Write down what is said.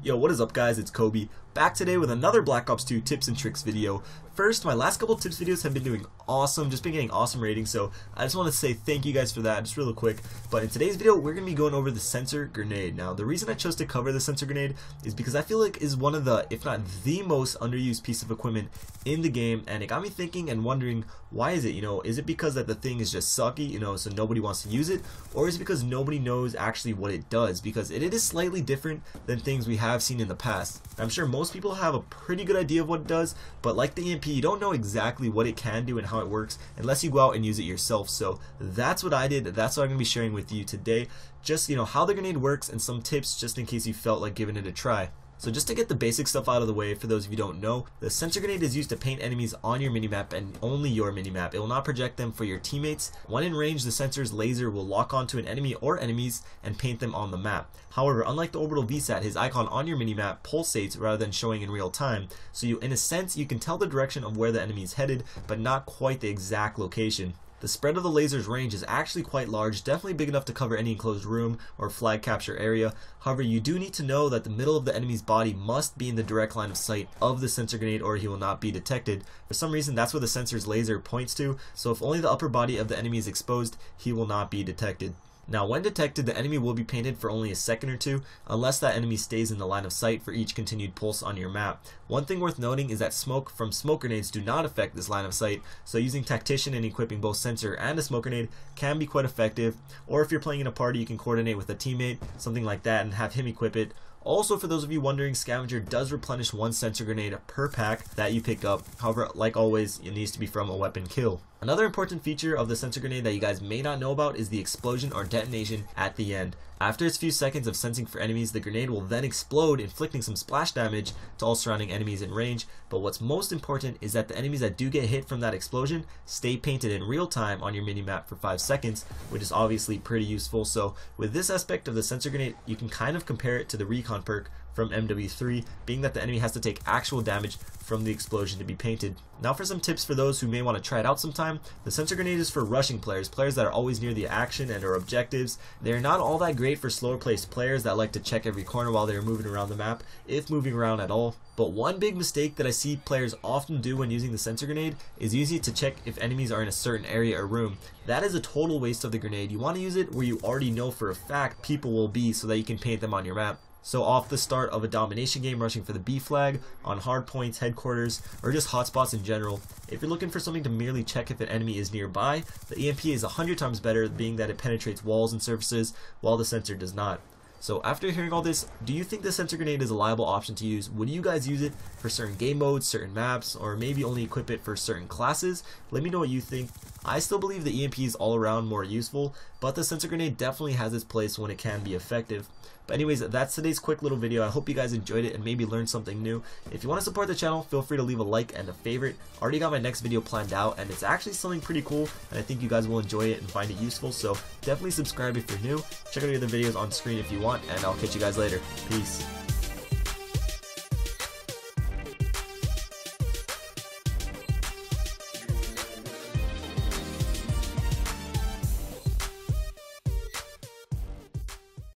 Yo, what is up guys, it's Kobe, back today with another Black Ops 2 tips and tricks video. First, my last couple of tips videos have been doing awesome, just been getting awesome ratings, so I just want to say thank you guys for that, just real quick. But in today's video, we're going to be going over the sensor grenade. Now, the reason I chose to cover the sensor grenade is because I feel like it is one of the, if not the most underused piece of equipment in the game, and it got me thinking and wondering, why is it, is it because that the thing is just sucky, so nobody wants to use it, or is it because nobody knows actually what it does? Because it is slightly different than things we have seen in the past. I'm sure most people have a pretty good idea of what it does, but like the EMP, you don't know exactly what it can do and how it works unless you go out and use it yourself. So that's what I did, that's what I'm going to be sharing with you today. Just, how the grenade works and some tips just in case you felt like giving it a try. So just to get the basic stuff out of the way, for those of you who don't know, the sensor grenade is used to paint enemies on your minimap and only your minimap. It will not project them for your teammates. When in range, the sensor's laser will lock onto an enemy or enemies and paint them on the map. However, unlike the orbital VSAT, his icon on your minimap pulsates rather than showing in real time. So in a sense, you can tell the direction of where the enemy is headed, but not quite the exact location. The spread of the laser's range is actually quite large, definitely big enough to cover any enclosed room or flag capture area. However, you do need to know that the middle of the enemy's body must be in the direct line of sight of the sensor grenade or he will not be detected. For some reason, that's where the sensor's laser points to, so if only the upper body of the enemy is exposed, he will not be detected. Now, when detected, the enemy will be painted for only a second or two, unless that enemy stays in the line of sight for each continued pulse on your map. One thing worth noting is that smoke from smoke grenades do not affect this line of sight, so using Tactician and equipping both sensor and a smoke grenade can be quite effective, or if you're playing in a party, you can coordinate with a teammate, something like that, and have him equip it. Also, for those of you wondering, Scavenger does replenish one sensor grenade per pack that you pick up. However, like always, it needs to be from a weapon kill. Another important feature of the sensor grenade that you guys may not know about is the explosion or detonation at the end. After its few seconds of sensing for enemies, the grenade will then explode, inflicting some splash damage to all surrounding enemies in range. But what's most important is that the enemies that do get hit from that explosion stay painted in real time on your minimap for 5 seconds, which is obviously pretty useful. So with this aspect of the sensor grenade, you can kind of compare it to the recon perk from MW3, being that the enemy has to take actual damage from the explosion to be painted. Now for some tips for those who may want to try it out sometime. The sensor grenade is for rushing players that are always near the action and or objectives. They're not all that great for slower placed players that like to check every corner while they're moving around the map, if moving around at all. But one big mistake that I see players often do when using the sensor grenade is using it to check if enemies are in a certain area or room. That is a total waste of the grenade. You want to use it where you already know for a fact people will be so that you can paint them on your map. So off the start of a domination game, rushing for the B flag, on hard points, headquarters, or just hotspots in general. If you're looking for something to merely check if an enemy is nearby, the EMP is 100 times better, being that it penetrates walls and surfaces while the sensor does not. So after hearing all this, do you think the sensor grenade is a liable option to use? Would you guys use it for certain game modes, certain maps, or maybe only equip it for certain classes? Let me know what you think. I still believe the EMP is all around more useful, but the sensor grenade definitely has its place when it can be effective. But anyways, that's today's quick little video. I hope you guys enjoyed it and maybe learned something new. If you want to support the channel, feel free to leave a like and a favorite. I already got my next video planned out, and it's actually something pretty cool, and I think you guys will enjoy it and find it useful. So definitely subscribe if you're new. Check out the other videos on screen if you want, and I'll catch you guys later. Peace.